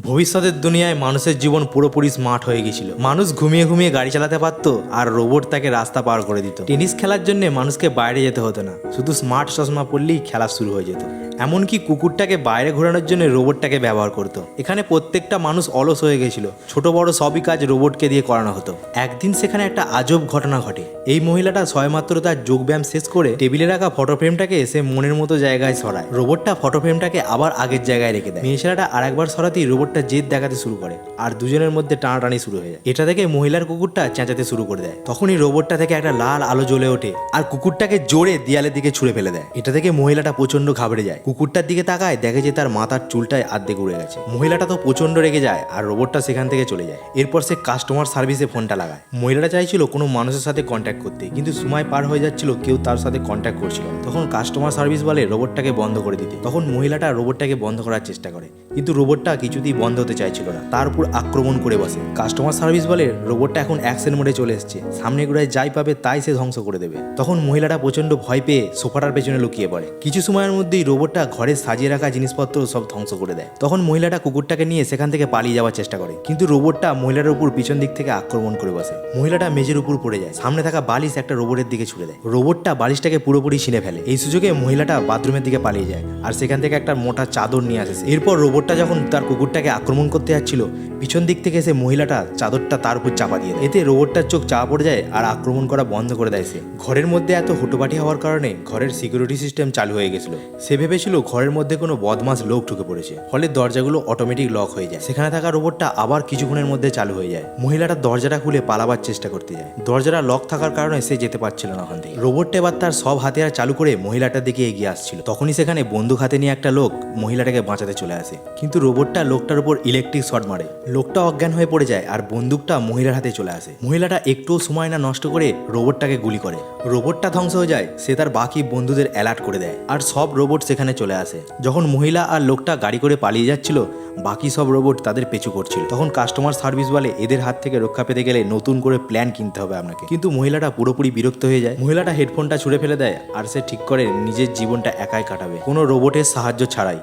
ভবিষ্যতের দুনিয়ায় মানুষের জীবন পুরোপুরি স্মার্ট হয়ে গেছিল। মানুষ ঘুমিয়ে ঘুমিয়ে গাড়ি চালাতে পারতো আর রোবট তাকে রাস্তা পার করে দিত। টেনিস খেলার জন্য মানুষকে বাইরে যেতে হতো না, শুধু স্মার্ট চশমা পরলেই খেলা শুরু হয়ে যেত। এমনকি কুকুরটাকে বাইরে ঘোরানোর জন্য রোবটটাকে ব্যবহার করতো। এখানে প্রত্যেকটা মানুষ অলস হয়ে গেছিল, ছোট বড় সবই কাজ রোবটকে দিয়ে করানো হতো। একদিন সেখানে একটা আজব ঘটনা ঘটে। এই মহিলাটা সবেমাত্র তার যোগব্যায়াম শেষ করে টেবিলে রাখা ফটো ফ্রেমটাকে সে মনের মতো জায়গায় সরায়। রোবটটা ফটো ফ্রেমটাকে আবার আগের জায়গায় রেখে দেয়। মেয়ে ছেলেটা আরেকবার সরাতেই রোবটটা জেদ দেখাতে শুরু করে আর দুজনের মধ্যে টানাটানি শুরু হয়ে যায়। এটা দেখে মহিলার কুকুরটা চেঁচাতে শুরু করে দেয়। তখনই রোবটটা থেকে একটা লাল আলো জ্বলে ওঠে আর কুকুরটাকে জোরে দেয়ালের দিকে ছুঁড়ে ফেলে দেয়। এটা দেখে মহিলাটা প্রচন্ড ঘাবড়ে যায়। কুকুরটার দিকে তাকায়, দেখে যে তার মাথার চুলটায় আর্ধেক উড়ে গেছে। মহিলাটা তো প্রচন্ড রেগে যায় আর রোবটটা সেখান থেকে চলে যায়। এরপর সে কাস্টমার সার্ভিসে ফোনটা লাগায়। মহিলাটা চাইছিল কোনো মানুষের সাথে কন্ট্যাক্ট করতে, কিন্তু সময় পার হয়ে যাচ্ছিল, কেউ তার সাথে কন্ট্যাক্ট করছিল। তখন কাস্টমার সার্ভিস বলে রোবটটাকে বন্ধ করে দিতে। তখন মহিলাটা রোবটটাকে বন্ধ করার চেষ্টা করে, কিন্তু রোবটটা কিছুতেই বন্ধ হতে চাইছিল না, তার উপর আক্রমণ করে বসে। কাস্টমার সার্ভিস বলে রোবটটা এখন অ্যাকশন মোডে চলে এসেছে, সামনে ঘুরায় যাই পাবে তাই সে ধ্বংস করে দেবে। তখন মহিলাটা প্রচন্ড ভয় পেয়ে সোফাটার পেছনে লুকিয়ে পড়ে। কিছু সময়ের মধ্যেই রোবটটা ঘরে সাজিয়ে রাখা জিনিসপত্র সব ধ্বংস করে দেয়। তখন মহিলাটা কুকুরটাকে নিয়ে সেখান থেকে পালিয়ে যাওয়ার চেষ্টা করে, কিন্তু রোবটটা মহিলার উপর পিছন দিক থেকে আক্রমণ করে বসে। মহিলাটা মেঝের উপর পড়ে যায়, সামনে থাকা বালিশ একটা রোবটের দিকে ছুড়ে দেয়। রোবটটা বালিশটাকে পুরোপুরি ছিঁড়ে ফেলে। এই সুযোগে মহিলাটা বাথরুমের দিকে পালিয়ে যায় আর সেখান থেকে একটা মোটা চাদর নিয়ে আসে। এরপর রোবটটা যখন তার কুকুরটাকে আক্রমণ করতে যাচ্ছিল, পিছন দিক থেকে এসে মহিলাটা চাদরটা তার উপর চাপা দিয়ে দেয়। এতে রোবটটার চোখ চাপা পড়ে যায় আর আক্রমণ করা বন্ধ করে দেয় সে। ঘরের মধ্যে এত হুটোপাটি হওয়ার কারণে ঘরের সিকিউরিটি সিস্টেম চালু হয়ে গেছিল। সে ভেবেছিল ঘরের মধ্যে কোনো বদমাস লোক ঢুকে পড়েছে, ফলে দরজাগুলো অটোমেটিক লক হয়ে যায়। সেখানে থাকা রোবটটা আবার কিছুক্ষণের মধ্যে চালু হয়ে যায়। মহিলাটা দরজাটা খুলে পালাবার চেষ্টা করতে যায়। দরজাটা লক থাকার কারণে সে যেতে পারছিল না ওখান থেকে। রোবটটা এবার তার সব হাতিয়ার চালু করে মহিলাটার দিকে এগিয়ে আসছিল। তখনই সেখানে বন্দুক হাতে নিয়ে একটা লোক মহিলাটাকে বাঁচাতে চলে আসে, কিন্তু রোবটটা লোকটার উপর ইলেকট্রিক শর্ট মারে। লোকটা অজ্ঞান হয়ে পড়ে যায় আর বন্দুকটা মহিলার হাতে চলে আসে। মহিলাটা একটুও সময় না নষ্ট করে রোবটটাকে গুলি করে। রোবটটা ধ্বংস হয়ে যায়। সে তার বাকি বন্ধুদের অ্যালার্ট করে দেয় আর সব রোবট সেখানে চলে আসে। যখন মহিলা আর লোকটা গাড়ি করে পালিয়ে যাচ্ছিল, বাকি সব রোবট তাদের পিছু করছিল। তখন কাস্টমার সার্ভিস বলে এদের হাত থেকে রক্ষা পেতে গেলে নতুন করে প্ল্যান কিনতে হবে আপনাকে। কিন্তু মহিলাটা পুরোপুরি বিরক্ত হয়ে যায়। মহিলাটা হেডফোনটা ছুঁড়ে ফেলে দেয় আর সে ঠিক করে নিজের জীবনটা একাই কাটাবে, কোনো রোবটের সাহায্য ছাড়াই।